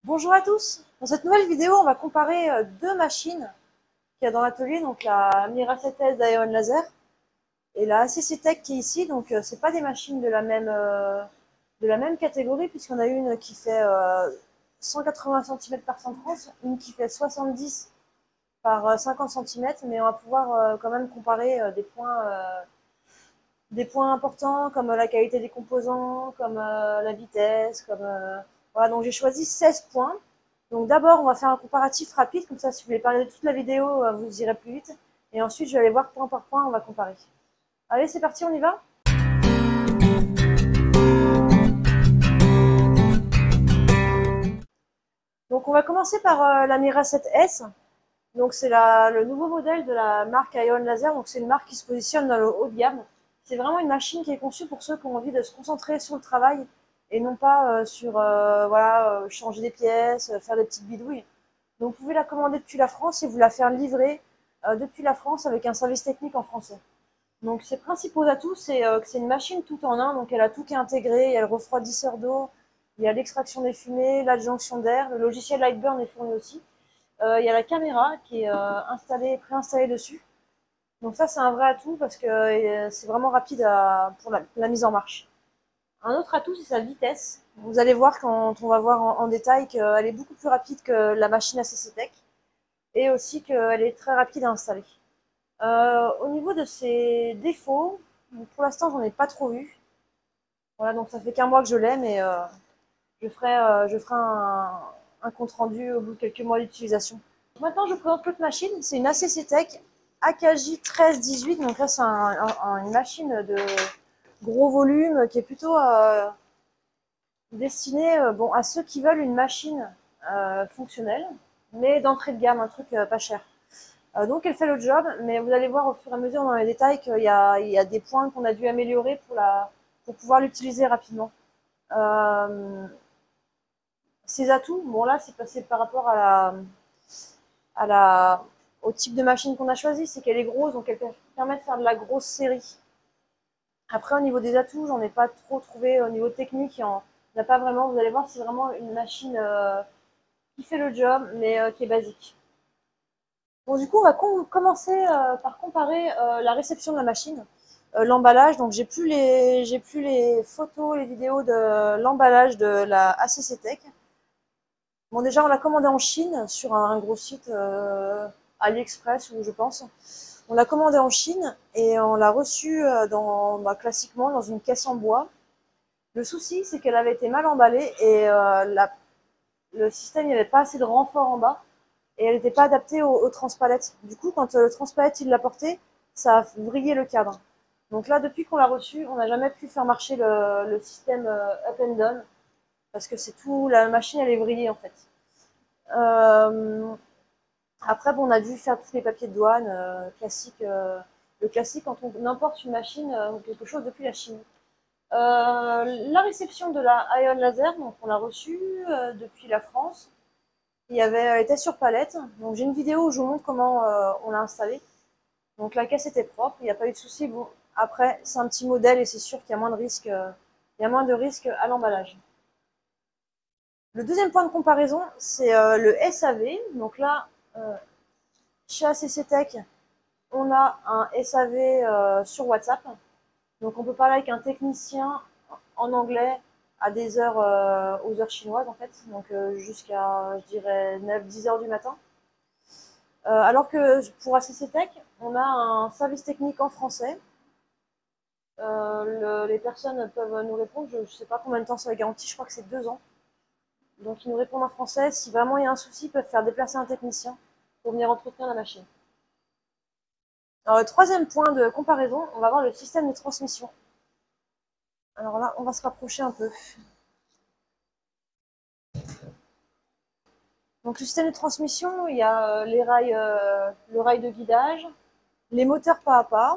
Bonjour à tous. Dans cette nouvelle vidéo, on va comparer deux machines qu'il y a dans l'atelier, donc la Mira 7S d'Ion Laser et la ACC Tech qui est ici. Donc c'est pas des machines de la même catégorie, puisqu'on a une qui fait 180 cm par 130, une qui fait 70 par 50 cm, mais on va pouvoir quand même comparer des points importants comme la qualité des composants, comme la vitesse, voilà, donc j'ai choisi 16 points. Donc d'abord, on va faire un comparatif rapide, comme ça si vous voulez parler de toute la vidéo, vous irez plus vite. Et ensuite, je vais aller voir point par point, on va comparer. Allez, c'est parti, on y va. Donc on va commencer par la Mira 7S. Donc c'est le nouveau modèle de la marque Ion Laser. Donc c'est une marque qui se positionne dans le haut de gamme. C'est vraiment une machine qui est conçue pour ceux qui ont envie de se concentrer sur le travail et non pas sur voilà, changer des pièces, faire des petites bidouilles. Donc vous pouvez la commander depuis la France et vous la faire livrer depuis la France avec un service technique en français. Donc ses principaux atouts, c'est que c'est une machine tout en un, donc elle a tout qui est intégré, il y a le refroidisseur d'eau, il y a l'extraction des fumées, l'adjonction d'air, le logiciel Lightburn est fourni aussi. Il y a la caméra qui est préinstallée dessus. Donc ça, c'est un vrai atout parce que c'est vraiment rapide pour la mise en marche. Un autre atout, c'est sa vitesse. Vous allez voir quand on va voir en détail qu'elle est beaucoup plus rapide que la machine ACC Tech et aussi qu'elle est très rapide à installer. Au niveau de ses défauts, pour l'instant, j'en ai pas trop vu. Voilà, donc ça fait qu'un mois que je l'ai, mais je ferai un compte rendu au bout de quelques mois d'utilisation. Maintenant, je vous présente l'autre machine. C'est une ACC Tech AKJ 1318. Donc là, c'est une machine de gros volume qui est plutôt destinée bon, à ceux qui veulent une machine fonctionnelle, mais d'entrée de gamme, un truc pas cher. Donc elle fait le job, mais vous allez voir au fur et à mesure dans les détails qu'il y a des points qu'on a dû améliorer pour pouvoir l'utiliser rapidement. Ses atouts, bon là c'est passé par rapport au type de machine qu'on a choisi, c'est qu'elle est grosse, donc elle permet de faire de la grosse série. Après au niveau des atouts, j'en ai pas trop trouvé. Au niveau technique, il n'y en a pas vraiment. Vous allez voir, c'est vraiment une machine qui fait le job, mais qui est basique. Bon, du coup, on va commencer par comparer la réception de la machine, l'emballage. Donc, j'ai plus les photos, les vidéos de l'emballage de la ACC Tech. Bon, déjà, on l'a commandé en Chine sur un gros site AliExpress, je pense. On l'a commandé en Chine et on l'a reçu classiquement dans une caisse en bois. Le souci, c'est qu'elle avait été mal emballée et le système, il n'y avait pas assez de renfort en bas. Et elle n'était pas adaptée au transpalette. Du coup, quand le transpalette il l'a porté, ça a vrillé le cadre. Donc là, depuis qu'on l'a reçu, on n'a jamais pu faire marcher le système up and down parce que c'est tout, la machine elle est vrillée en fait. Après, bon, on a dû faire tous les papiers de douane classiques, le classique quand on importe une machine ou quelque chose depuis la Chine. La réception de la Ion Laser, donc on l'a reçue depuis la France. Elle était sur palette. Donc j'ai une vidéo où je vous montre comment on l'a installée. Donc la caisse était propre, il n'y a pas eu de souci. Bon, après c'est un petit modèle et c'est sûr qu'il y a moins de risques, à l'emballage. Le deuxième point de comparaison, c'est le SAV. Donc là, chez ACC Tech, on a un SAV sur WhatsApp. Donc on peut parler avec un technicien en anglais à des heures, aux heures chinoises en fait, donc jusqu'à je dirais 9-10 heures du matin. Alors que pour ACC Tech, on a un service technique en français. Les personnes peuvent nous répondre, je ne sais pas combien de temps ça va garantir, je crois que c'est 2 ans. Donc ils nous répondent en français, si vraiment il y a un souci, ils peuvent faire déplacer un technicien pour venir entretenir la machine. Alors le troisième point de comparaison, on va voir le système de transmission. Alors là, on va se rapprocher un peu. Donc le système de transmission, il y a le rail de guidage, les moteurs pas à pas,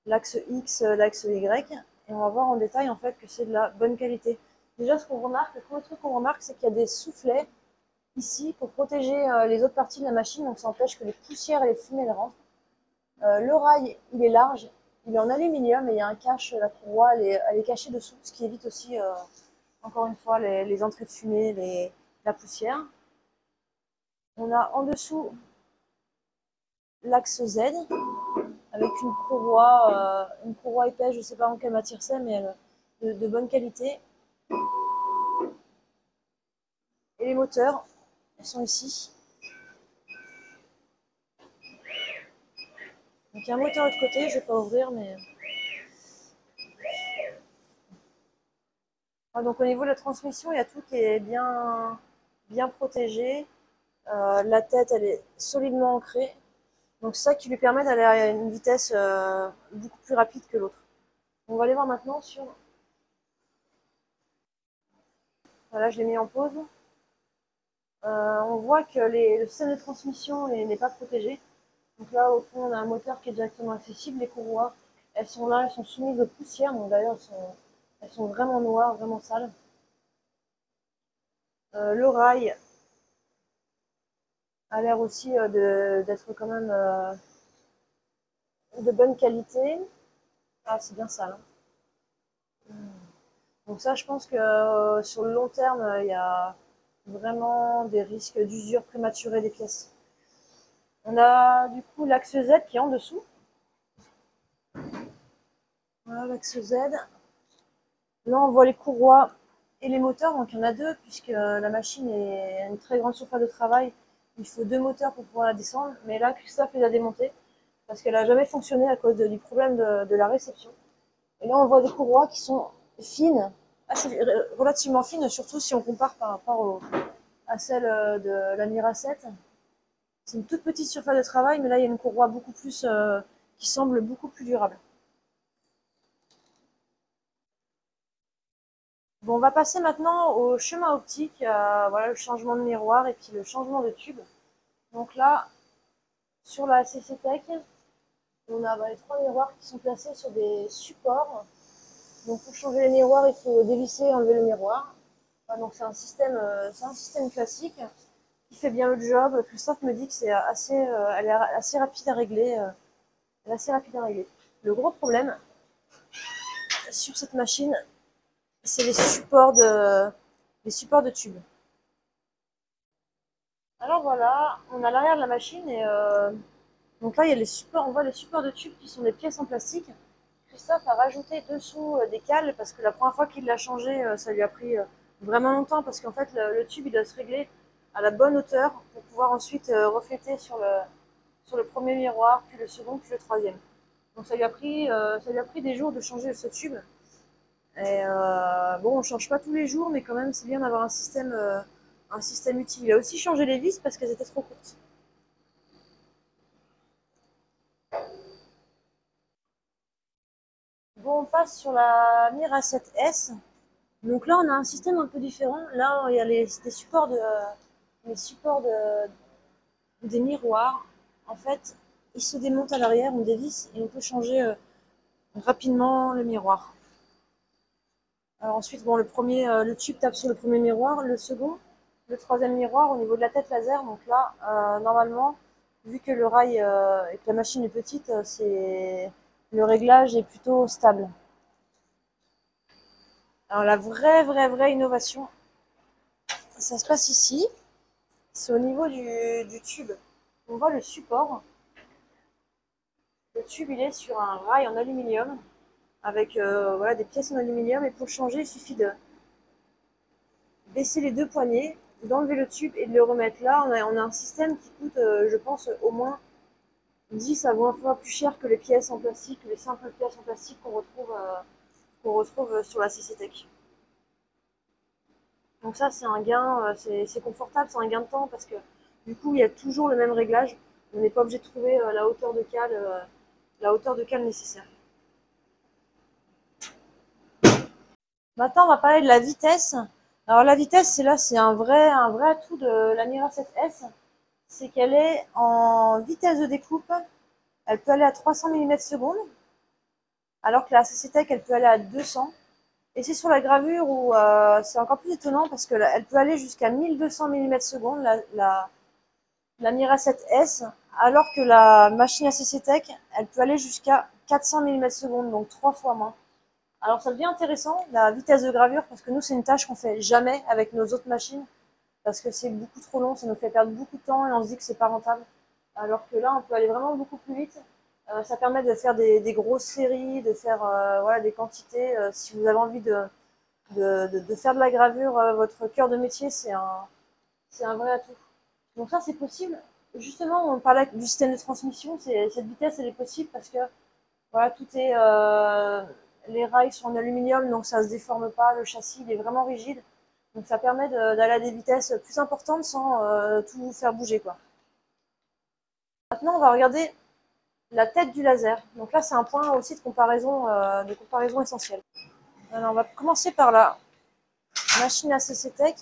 l'axe X, l'axe Y, et on va voir en détail en fait que c'est de la bonne qualité. Déjà, ce qu'on remarque, le premier truc qu'on remarque, c'est qu'il y a des soufflets ici pour protéger les autres parties de la machine, donc ça empêche que les poussières et les fumées les rentrent. Le rail, il est large, il est en aluminium et il y a un cache, la courroie, elle est cachée dessous, ce qui évite aussi, encore une fois, les entrées de fumée, la poussière. On a en dessous l'axe Z avec une courroie épaisse, je ne sais pas en quelle matière c'est, mais de bonne qualité. Et les moteurs, ils sont ici. Donc il y a un moteur de l'autre côté, je ne vais pas ouvrir, mais... Ah, donc au niveau de la transmission, il y a tout qui est bien protégé. La tête, elle est solidement ancrée. Donc c'est ça qui lui permet d'aller à une vitesse beaucoup plus rapide que l'autre. On va aller voir maintenant sur... Voilà, je l'ai mis en pause. On voit que le système de transmission n'est pas protégé. Donc là, au fond, on a un moteur qui est directement accessible. Les courroies, elles sont là, elles sont soumises de poussière. Donc d'ailleurs, elles sont vraiment noires, vraiment sales. Le rail a l'air aussi d'être quand même de bonne qualité. Ah, c'est bien sale. Hein. Donc ça, je pense que sur le long terme, il y a vraiment des risques d'usure prématurée des pièces. On a du coup l'axe Z qui est en dessous. Voilà l'axe Z. Là, on voit les courroies et les moteurs. Donc il y en a deux puisque la machine est une très grande surface de travail. Il faut 2 moteurs pour pouvoir la descendre. Mais là, Christophe les a démontés parce qu'elle n'a jamais fonctionné à cause du problème de la réception. Et là, on voit des courroies qui sont fines, relativement fines, surtout si on compare par rapport à celle de la Mira 7. C'est une toute petite surface de travail, mais là, il y a une courroie beaucoup plus, qui semble beaucoup plus durable. Bon, on va passer maintenant au schéma optique, voilà le changement de miroir et puis le changement de tube. Donc là, sur la CCTech, on a les 3 miroirs qui sont placés sur des supports. Donc pour changer les miroirs, il faut dévisser et enlever le miroir. Donc c'est un système classique qui fait bien le job. Christophe me dit que c'est elle est assez rapide à régler. Elle est assez rapide à régler. Le gros problème sur cette machine, c'est les supports de tubes. Alors voilà, on a l'arrière de la machine et donc là il y a les supports, on voit les supports de tubes qui sont des pièces en plastique. Christophe a rajouté dessous des cales parce que la première fois qu'il l'a changé, ça lui a pris vraiment longtemps parce qu'en fait le tube il doit se régler à la bonne hauteur pour pouvoir ensuite refléter sur le premier miroir, puis le second, puis le troisième. Donc ça lui a pris des jours de changer ce tube. Et bon, on change pas tous les jours, mais quand même c'est bien d'avoir un système utile. Il a aussi changé les vis parce qu'elles étaient trop courtes. Bon, on passe sur la Mira 7S. Donc là, on a un système un peu différent. Là, il y a les supports des miroirs. En fait, ils se démontent à l'arrière, on dévisse et on peut changer rapidement le miroir. Alors ensuite, bon, le tube tape sur le premier miroir, le second, le troisième miroir au niveau de la tête laser. Donc là, normalement, vu que le rail et que la machine est petite, le réglage est plutôt stable. Alors la vraie innovation, ça se passe ici. C'est au niveau du tube. On voit le support. Le tube, il est sur un rail en aluminium avec voilà, des pièces en aluminium. Et pour le changer, il suffit de baisser les 2 poignées, d'enlever le tube et de le remettre. Là, on a un système qui coûte, je pense, au moins 10 à 20 fois plus cher que les pièces en plastique, les simples pièces en plastique qu'on retrouve sur la CCTech. Donc ça, c'est un gain, c'est confortable, c'est un gain de temps parce que du coup, il y a toujours le même réglage. On n'est pas obligé de trouver la hauteur de cale nécessaire. Maintenant, on va parler de la vitesse. Alors la vitesse, c'est un vrai atout de la Mira 7S. C'est qu'elle est en vitesse de découpe. Elle peut aller à 300 mm/s, alors que la CCTech, elle peut aller à 200. Et c'est sur la gravure où c'est encore plus étonnant parce qu'elle peut aller jusqu'à 1200 mm/s, la Mira 7S, alors que la machine à CCTech, elle peut aller jusqu'à 400 mm/s, donc 3 fois moins. Alors ça devient intéressant, la vitesse de gravure, parce que nous, c'est une tâche qu'on fait jamais avec nos autres machines. parce que c'est beaucoup trop long, ça nous fait perdre beaucoup de temps et on se dit que c'est pas rentable. Alors que là, on peut aller vraiment beaucoup plus vite. Ça permet de faire des grosses séries, de faire voilà, des quantités. Si vous avez envie de faire de la gravure, votre cœur de métier, c'est un vrai atout. Donc ça, c'est possible. Justement, on parlait du système de transmission, cette vitesse, elle est possible parce que voilà, tout est, les rails sont en aluminium, donc ça se déforme pas, le châssis, il est vraiment rigide. Donc ça permet d'aller à des vitesses plus importantes sans tout faire bouger, quoi. Maintenant, on va regarder la tête du laser. Donc là, c'est un point aussi de comparaison essentiel. Alors, on va commencer par la machine ACC Tech.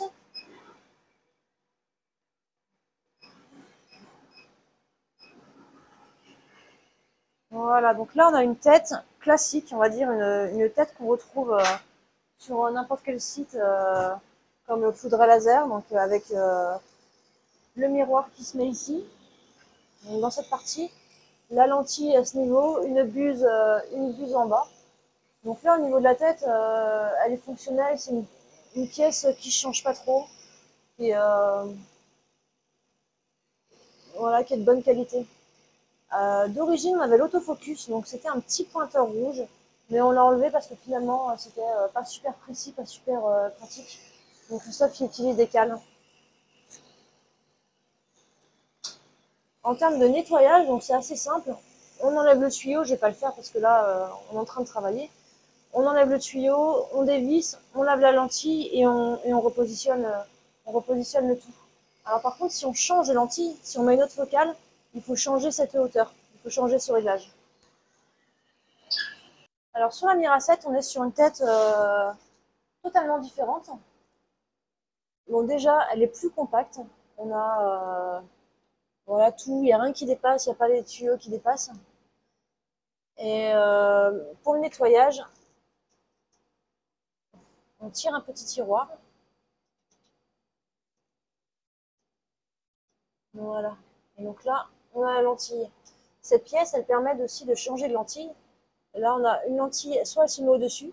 Voilà, donc là, on a une tête classique, on va dire, une tête qu'on retrouve sur n'importe quel site comme Poudre à laser, donc avec le miroir qui se met ici, donc dans cette partie, la lentille à ce niveau, une buse en bas. Donc là, au niveau de la tête, elle est fonctionnelle, c'est une pièce qui ne change pas trop, et voilà, qui est de bonne qualité. D'origine, on avait l'autofocus, donc c'était un petit pointeur rouge, mais on l'a enlevé parce que finalement, c'était pas super précis, pas super pratique. Donc Christophe, il utilise des cales. En termes de nettoyage, donc c'est assez simple. On enlève le tuyau, je vais pas le faire parce que là, on est en train de travailler. On enlève le tuyau, on dévisse, on lave la lentille et on repositionne le tout. Alors par contre, si on change de lentille, si on met une autre focale, il faut changer cette hauteur, il faut changer ce réglage. Alors sur la Mira 7, on est sur une tête totalement différente. Bon déjà, elle est plus compacte. On a voilà tout, il n'y a rien qui dépasse, il n'y a pas les tuyaux qui dépassent. Et pour le nettoyage, on tire un petit tiroir. Voilà. Et donc là, on a la lentille. Cette pièce, elle permet aussi de changer de lentille. Là, on a une lentille, soit elle se met au-dessus,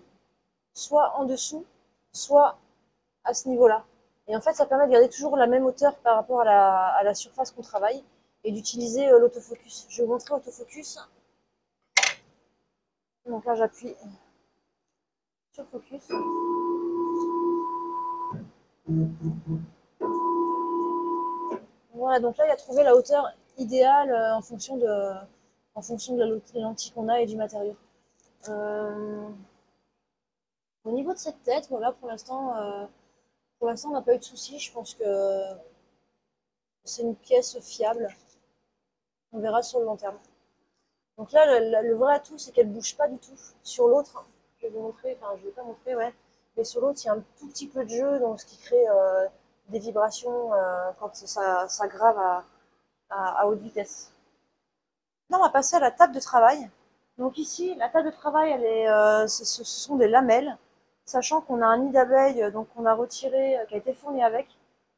soit en dessous, soit à ce niveau-là. Et en fait, ça permet de garder toujours la même hauteur par rapport à la surface qu'on travaille et d'utiliser l'autofocus. Je vais vous montrer l'autofocus. Donc là, j'appuie sur focus. Voilà, donc là, il a trouvé la hauteur idéale en fonction de la lentille qu'on a et du matériau. Au niveau de cette tête, voilà, pour l'instant, on n'a pas eu de soucis. Je pense que c'est une pièce fiable. On verra sur le long terme. Donc là, le vrai atout, c'est qu'elle ne bouge pas du tout. Sur l'autre, je vais vous montrer, enfin, je ne vais pas montrer, ouais. Mais sur l'autre, il y a un tout petit peu de jeu, donc ce qui crée des vibrations quand ça grave à haute vitesse. Là, on va passer à la table de travail. Donc ici, la table de travail, ce sont des lamelles, sachant qu'on a un nid d'abeilles donc on a retiré, qui a été fourni avec.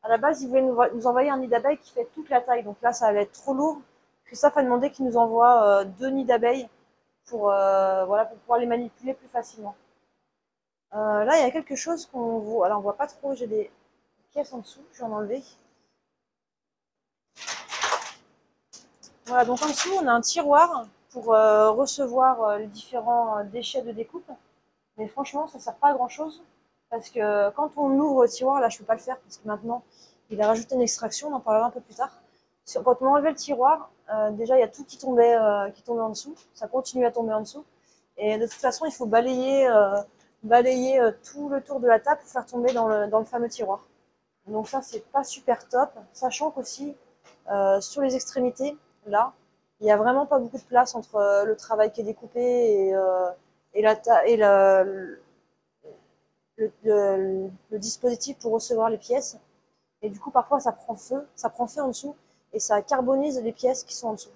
À la base, ils voulaient nous envoyer un nid d'abeilles qui fait toute la taille, donc là, ça allait être trop lourd. Christophe a demandé qu'il nous envoie 2 nids d'abeilles voilà, pour pouvoir les manipuler plus facilement. Là, il y a quelque chose qu'on voit, alors on voit pas trop, j'ai des pièces en dessous, je vais en enlever. Voilà, donc en dessous, on a un tiroir pour recevoir les différents déchets de découpe. Mais franchement, ça ne sert pas à grand chose. Parce que quand on ouvre le tiroir, là je ne peux pas le faire parce que maintenant il a rajouté une extraction, on en parlera un peu plus tard. Quand on enlevait le tiroir, déjà il y a tout qui tombait en dessous, ça continue à tomber en dessous. Et de toute façon, il faut balayer tout le tour de la table pour faire tomber dans le fameux tiroir. Donc ça, c'est pas super top, sachant qu'aussi sur les extrémités, là, il n'y a vraiment pas beaucoup de place entre le travail qui est découpé et le dispositif pour recevoir les pièces. Et du coup, parfois, ça prend feu en dessous et ça carbonise les pièces qui sont en dessous.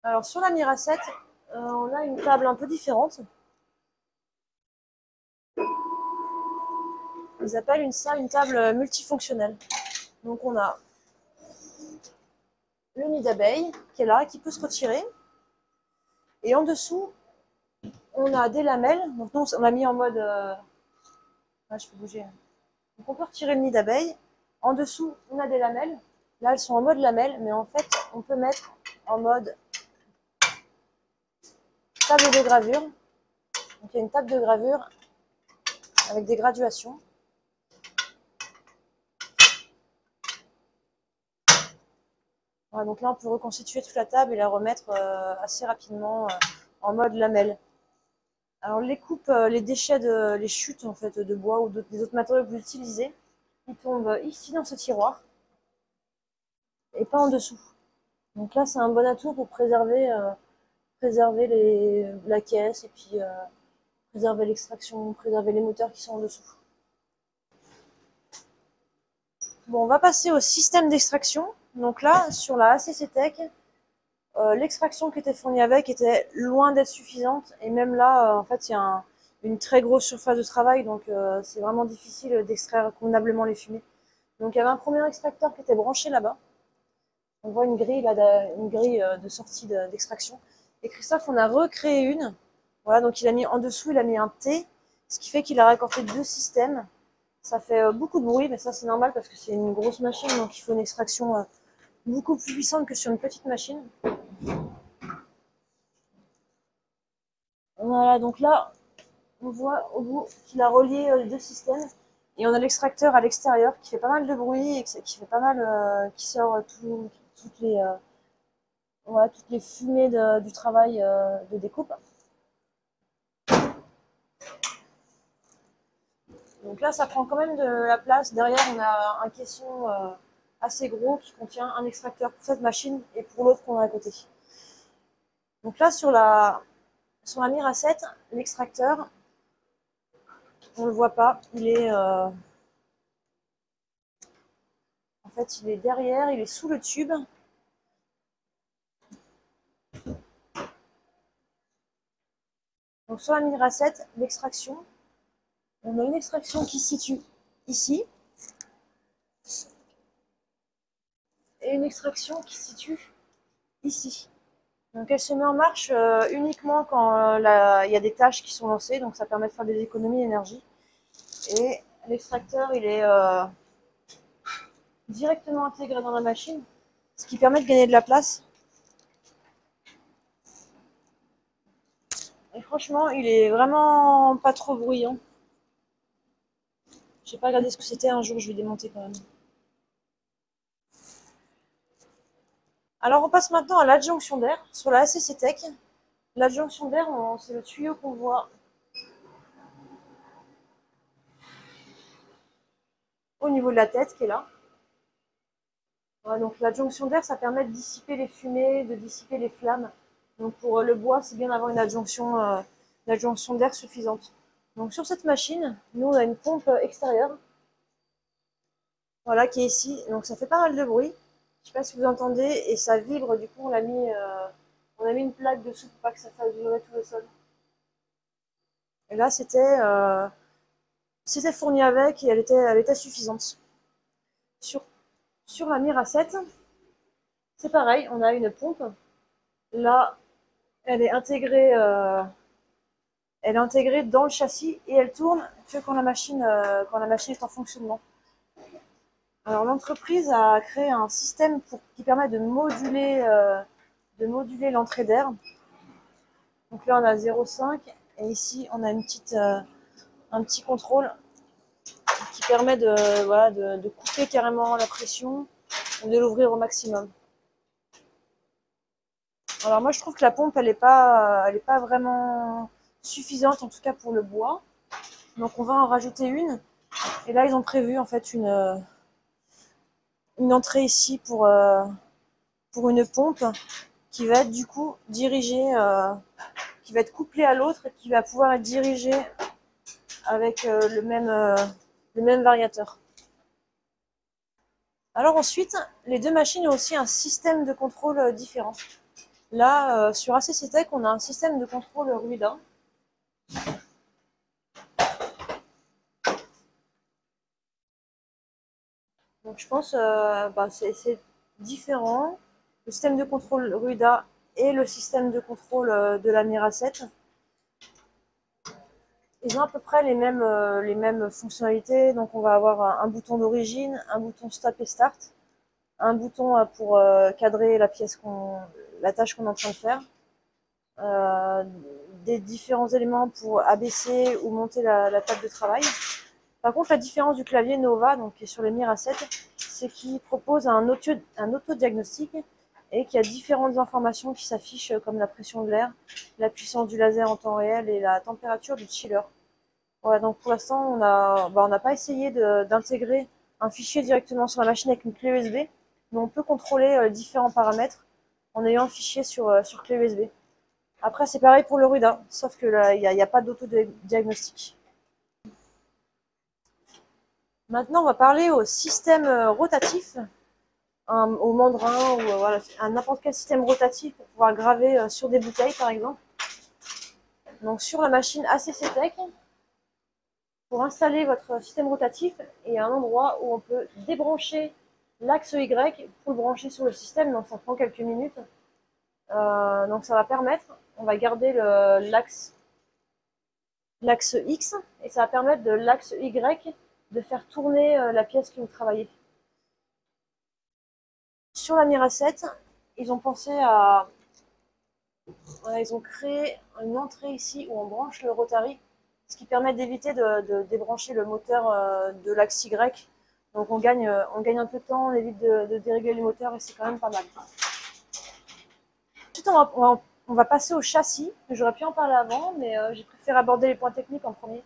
Alors, sur la Mira 7, on a une table un peu différente. Ils appellent ça une table multifonctionnelle. Donc, on a le nid d'abeille qui est là, qui peut se retirer. Et en dessous, on a des lamelles. Donc nous, on a mis en mode... Ah, je peux bouger. Donc on peut retirer le nid d'abeille. En dessous, on a des lamelles. Là, elles sont en mode lamelles, mais en fait, on peut mettre en mode table de gravure. Donc il y a une table de gravure avec des graduations. Voilà, donc là, on peut reconstituer toute la table et la remettre assez rapidement en mode lamelle. Alors les coupes, les déchets, les chutes en fait de bois ou des autres matériaux que vous utilisez, ils tombent ici dans ce tiroir et pas en dessous. Donc là, c'est un bon atout pour préserver, la caisse et puis préserver l'extraction, préserver les moteurs qui sont en dessous. Bon, on va passer au système d'extraction. Donc là, sur la ACC Tech, l'extraction qui était fournie avec était loin d'être suffisante. Et même là, en fait, il y a une très grosse surface de travail, donc c'est vraiment difficile d'extraire convenablement les fumées. Donc il y avait un premier extracteur qui était branché là-bas. On voit une grille là, une grille de sortie d'extraction. Et Christophe, on a recréé une. Voilà, donc il a mis en dessous, il a mis un T, ce qui fait qu'il a raccordé deux systèmes. Ça fait beaucoup de bruit, mais ça c'est normal parce que c'est une grosse machine, donc il faut une extraction beaucoup plus puissante que sur une petite machine. Voilà, donc là, on voit au bout qu'il a relié les deux systèmes. Et on a l'extracteur à l'extérieur qui fait pas mal de bruit et qui fait pas mal, qui sort toutes les fumées du travail de découpe. Donc là, ça prend quand même de la place. Derrière, on a un caisson assez gros qui contient un extracteur pour cette machine et pour l'autre qu'on a à côté. Donc là, sur la Mira 7, l'extracteur, on ne le voit pas. Il est, en fait, il est derrière, il est sous le tube. Donc sur la Mira 7, l'extraction, on a une extraction qui se situe ici et une extraction qui se situe ici. Donc elle se met en marche uniquement quand il y a des tâches qui sont lancées, donc ça permet de faire des économies d'énergie. Et l'extracteur, il est directement intégré dans la machine, ce qui permet de gagner de la place. Et franchement, il est vraiment pas trop bruyant. J'ai pas regardé ce que c'était, un jour je vais démonter quand même. Alors on passe maintenant à l'adjonction d'air sur la ACC Tech. L'adjonction d'air, c'est le tuyau qu'on voit au niveau de la tête qui est là. Voilà, donc l'adjonction d'air, ça permet de dissiper les fumées, de dissiper les flammes. Donc pour le bois, c'est bien d'avoir une adjonction d'air suffisante. Donc sur cette machine, nous on a une pompe extérieure, voilà, qui est ici. Donc ça fait pas mal de bruit. Je sais pas si vous entendez, et ça vibre. Du coup, on a mis une plaque dessus pour pas que ça fasse vibrer tout le sol. Et là, c'était fourni avec et elle était suffisante. Sur la Mira 7, c'est pareil, on a une pompe. Là, elle est intégrée dans le châssis et elle tourne que quand la machine est en fonctionnement. Alors l'entreprise a créé un système qui permet de moduler l'entrée d'air. Donc là on a 0,5 et ici on a un petit contrôle qui permet de couper carrément la pression ou de l'ouvrir au maximum. Alors moi je trouve que la pompe elle est pas vraiment suffisante, en tout cas pour le bois. Donc on va en rajouter une. Et là ils ont prévu en fait une entrée ici pour une pompe qui va être du coup dirigée, qui va être couplée à l'autre et qui va pouvoir être dirigée avec le même variateur. Alors ensuite, les deux machines ont aussi un système de contrôle différent. Là, sur ACC Tech, on a un système de contrôle Ruida. Donc je pense c'est différent. Le système de contrôle Ruida et le système de contrôle de la Mira 7. Ils ont à peu près les mêmes fonctionnalités. Donc on va avoir un bouton d'origine, un bouton stop et start, un bouton pour cadrer la tâche qu'on est en train de faire, des différents éléments pour abaisser ou monter la table de travail. Par contre, la différence du clavier Nova, donc qui est sur les Mira 7, c'est qu'il propose un auto-diagnostic et qu'il y a différentes informations qui s'affichent comme la pression de l'air, la puissance du laser en temps réel et la température du chiller. Voilà, donc pour l'instant, on n'a pas essayé d'intégrer un fichier directement sur la machine avec une clé USB, mais on peut contrôler différents paramètres en ayant un fichier sur clé USB. Après, c'est pareil pour le Ruda, sauf que là, il n'y a pas d'auto-diagnostic. Maintenant, on va parler au système rotatif, au mandrin ou voilà, à n'importe quel système rotatif pour pouvoir graver sur des bouteilles, par exemple. Donc, sur la machine ACC-Tech, pour installer votre système rotatif, il y a un endroit où on peut débrancher l'axe Y pour le brancher sur le système, donc ça prend quelques minutes. Donc ça va permettre, on va garder l'axe X et ça va permettre de l'axe Y de faire tourner la pièce que vous travaillez. Sur la Mira 7, ils ont pensé à... Ils ont créé une entrée ici où on branche le Rotary, ce qui permet d'éviter de débrancher le moteur de l'axe Y. Donc on gagne un peu de temps, on évite de dérégler le moteur et c'est quand même pas mal. Ensuite, on va passer au châssis. J'aurais pu en parler avant, mais j'ai préféré aborder les points techniques en premier.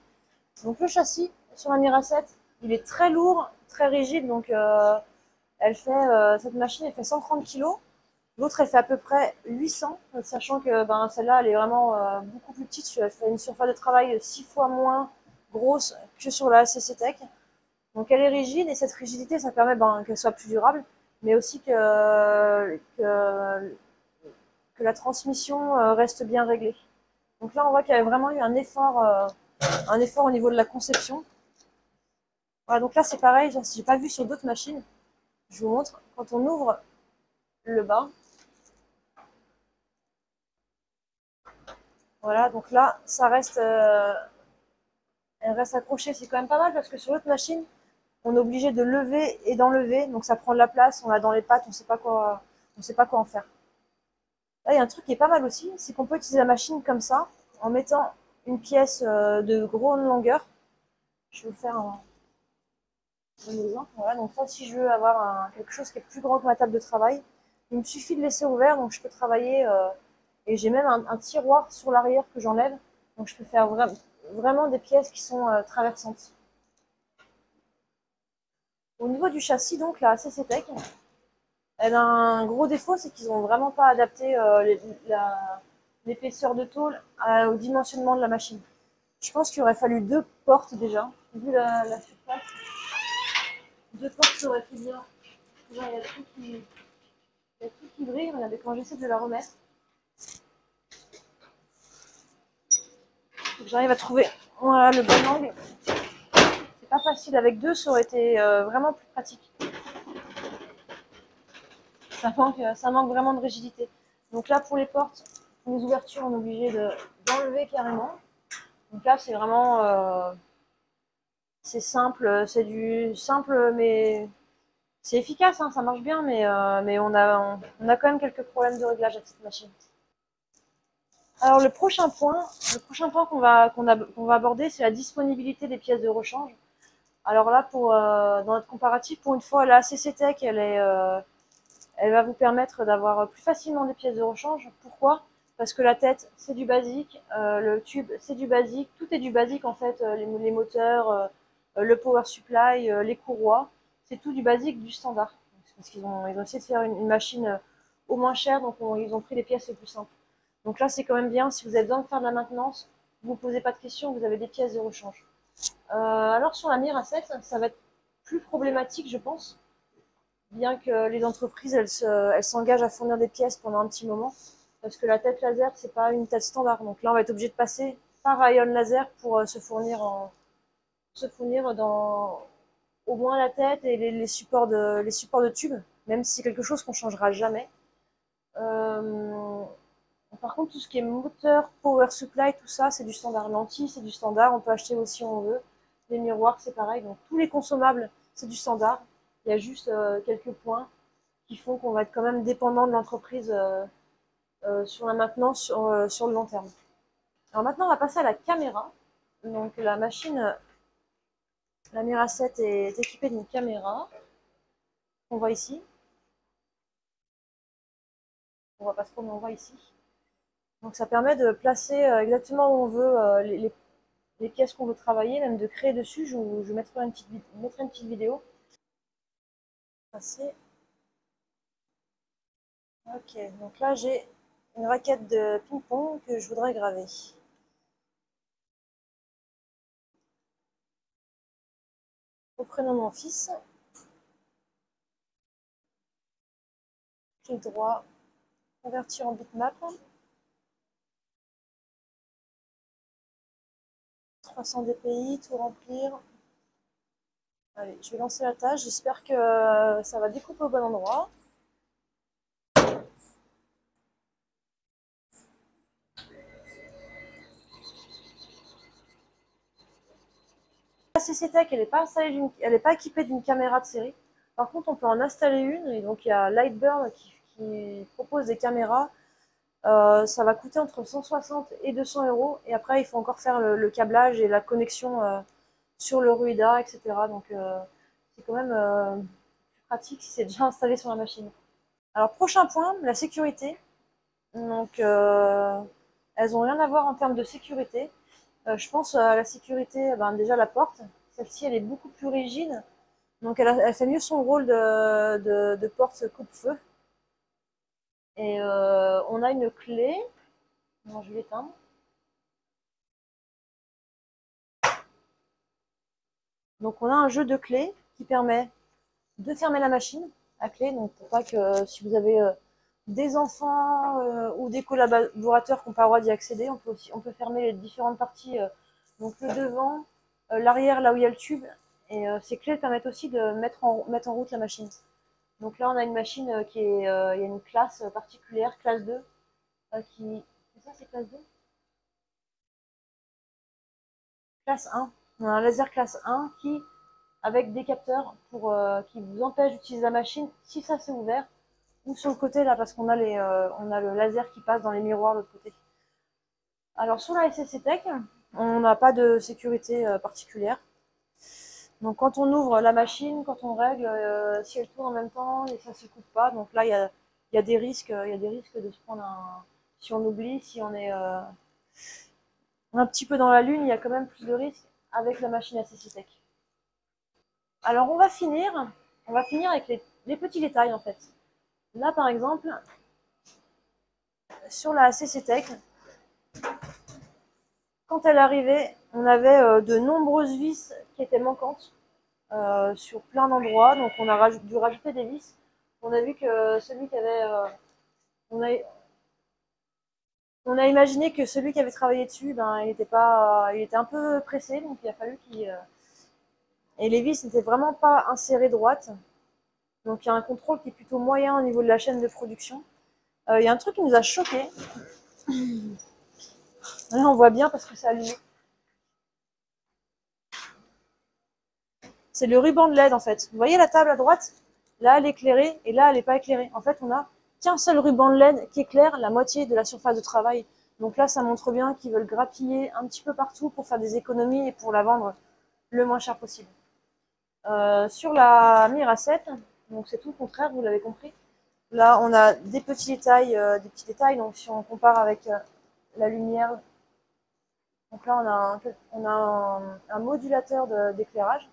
Donc le châssis sur la Mira 7, il est très lourd, très rigide. Donc cette machine elle fait 130 kg. L'autre elle fait à peu près 800, sachant que celle-là elle est vraiment beaucoup plus petite. Elle fait une surface de travail 6 fois moins grosse que sur la ACC Tech. Donc elle est rigide et cette rigidité ça permet qu'elle soit plus durable, mais aussi que la transmission reste bien réglée. Donc là, on voit qu'il y a vraiment eu un effort au niveau de la conception. Voilà, donc là, c'est pareil, j'ai pas vu sur d'autres machines. Je vous montre, quand on ouvre le bas, voilà, donc là, elle reste accrochée. C'est quand même pas mal parce que sur l'autre machine, on est obligé de lever et d'enlever, donc ça prend de la place, on l'a dans les pattes, on sait pas quoi en faire. Là, il y a un truc qui est pas mal aussi, c'est qu'on peut utiliser la machine comme ça, en mettant une pièce de grande longueur. Je vais vous faire un exemple. Voilà, donc ça, si je veux avoir quelque chose qui est plus grand que ma table de travail, il me suffit de laisser ouvert, donc je peux travailler. Et j'ai même un tiroir sur l'arrière que j'enlève, donc je peux faire vraiment des pièces qui sont traversantes. Au niveau du châssis, donc la ACC Tech, elle a un gros défaut, c'est qu'ils n'ont vraiment pas adapté l'épaisseur de tôle au dimensionnement de la machine. Je pense qu'il aurait fallu 2 portes déjà, vu la surface. 2 portes, ça aurait été bien. Là, il y a tout qui brille, regardez quand j'essaie de la remettre. J'arrive à trouver voilà, le bon angle. C'est pas facile, avec 2, ça aurait été vraiment plus pratique. Ça manque vraiment de rigidité. Donc là, pour les portes, pour les ouvertures, on est obligé d'enlever carrément. Donc là, c'est vraiment... c'est simple, c'est du simple, mais c'est efficace, hein, ça marche bien, mais on a quand même quelques problèmes de réglage avec cette machine. Alors le prochain point qu'on va aborder, c'est la disponibilité des pièces de rechange. Alors là, dans notre comparatif, pour une fois, la ACC Tech, elle va vous permettre d'avoir plus facilement des pièces de rechange. Pourquoi? Parce que la tête, c'est du basique, le tube, c'est du basique, tout est du basique en fait, les moteurs, le power supply, les courroies, c'est tout du basique, du standard. Parce qu'ils ont essayé de faire une machine au moins chère, donc ils ont pris les pièces les plus simples. Donc là, c'est quand même bien, si vous avez besoin de faire de la maintenance, vous ne vous posez pas de questions, vous avez des pièces de rechange. Alors sur la Mira 7, ça va être plus problématique, je pense, bien que les entreprises, elles s'engagent à fournir des pièces pendant un petit moment, parce que la tête laser, c'est pas une tête standard. Donc là, on va être obligé de passer par Ion Laser pour se fournir dans au moins la tête et les supports de tubes, même si c'est quelque chose qu'on changera jamais. Par contre, tout ce qui est moteur, power supply, tout ça, c'est du standard. Lentilles, c'est du standard. On peut acheter aussi si on veut. Les miroirs, c'est pareil. Donc, tous les consommables, c'est du standard. Il y a juste quelques points qui font qu'on va être quand même dépendant de l'entreprise sur la maintenance sur le long terme. Alors maintenant, on va passer à la caméra. Donc, la machine, la Mira 7 est équipée d'une caméra qu'on voit ici. On voit pas trop, mais on voit ici. Donc, ça permet de placer exactement où on veut les pièces qu'on veut travailler, même de créer dessus. Je mettrai une petite vidéo. Passer. Ok, donc là j'ai une raquette de ping-pong que je voudrais graver. Au prénom de mon fils. Clic droit, convertir en bitmap. 300 dpi, tout remplir. Allez, je vais lancer la tâche. J'espère que ça va découper au bon endroit. La CCTech, elle n'est pas équipée d'une caméra de série. Par contre, on peut en installer une. Et donc, il y a Lightburn qui propose des caméras. Ça va coûter entre 160 et 200 euros. Et après, il faut encore faire le câblage et la connexion sur le RUIDA, etc. Donc, c'est quand même pratique si c'est déjà installé sur la machine. Alors, prochain point, la sécurité. Donc, elles n'ont rien à voir en termes de sécurité. Je pense à la sécurité, déjà la porte. Celle-ci, elle est beaucoup plus rigide. Donc, elle fait mieux son rôle de porte coupe-feu. Et on a une clé. Non, je vais l'éteindre. Donc, on a un jeu de clés qui permet de fermer la machine à clé. Donc, pour pas que si vous avez des enfants ou des collaborateurs qui n'ont pas le droit d'y accéder, on peut fermer les différentes parties. Donc, le devant, l'arrière, là où il y a le tube. Et ces clés permettent aussi de mettre en route la machine. Donc là, on a une machine il y a une classe particulière, classe 2, qui... C'est ça, c'est classe 2 ? Classe 1. On a un laser classe 1 qui, avec des capteurs qui vous empêchent d'utiliser la machine si ça s'est ouvert, ou sur le côté là, parce qu'on a, on a le laser qui passe dans les miroirs de l'autre côté. Alors sur la SCCTech, on n'a pas de sécurité particulière. Donc quand on ouvre la machine, quand on règle, si elle tourne en même temps et ça ne se coupe pas, donc là il y a des risques, de se prendre si on oublie, si on est un petit peu dans la lune, il y a quand même plus de risques avec la machine SCCTech. Alors on va finir avec les petits détails en fait. Là par exemple, sur la SCCTech, quand elle arrivait, on avait de nombreuses vis qui étaient manquantes sur plein d'endroits, donc on a dû rajouter des vis. On a vu que celui qui avait... on a imaginé que celui qui avait travaillé dessus, il était un peu pressé, donc il a fallu qu'il... Et les vis n'étaient vraiment pas insérées droites. Donc il y a un contrôle qui est plutôt moyen au niveau de la chaîne de production. Il y a un truc qui nous a choqué. Là on voit bien parce que c'est allumé. C'est le ruban de LED en fait. Vous voyez la table à droite? Là elle est éclairée et là elle n'est pas éclairée. En fait on a qu'un seul ruban de LED qui éclaire la moitié de la surface de travail. Donc là ça montre bien qu'ils veulent grappiller un petit peu partout pour faire des économies et pour la vendre le moins cher possible. Sur la Mira 7, donc c'est tout le contraire, vous l'avez compris. Là, on a des petits détails, donc si on compare avec la lumière. Donc là, on a un modulateur d'éclairage.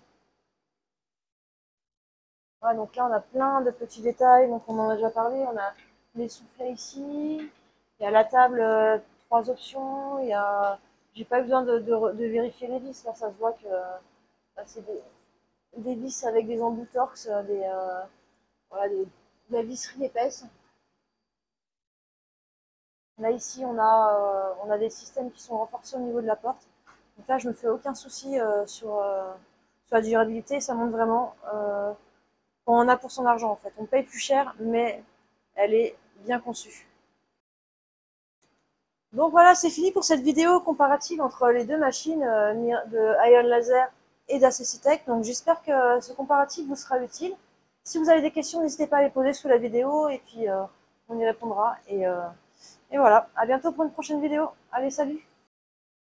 Ouais, donc là, on a plein de petits détails, donc on en a déjà parlé. On a les soufflets ici, il y a la table, 3 options, j'ai pas eu besoin de vérifier les vis, là ça se voit que c'est des vis avec des embouts Torx, voilà, de la visserie épaisse. Là ici on a des systèmes qui sont renforcés au niveau de la porte. Donc là je me fais aucun souci sur la durabilité, ça montre vraiment qu'on en a pour son argent en fait. On paye plus cher mais elle est bien conçue. Donc voilà, c'est fini pour cette vidéo comparative entre les deux machines de Ion Laser et d'ACCTech. Donc j'espère que ce comparatif vous sera utile. Si vous avez des questions, n'hésitez pas à les poser sous la vidéo et puis on y répondra. Et voilà, à bientôt pour une prochaine vidéo. Allez, salut!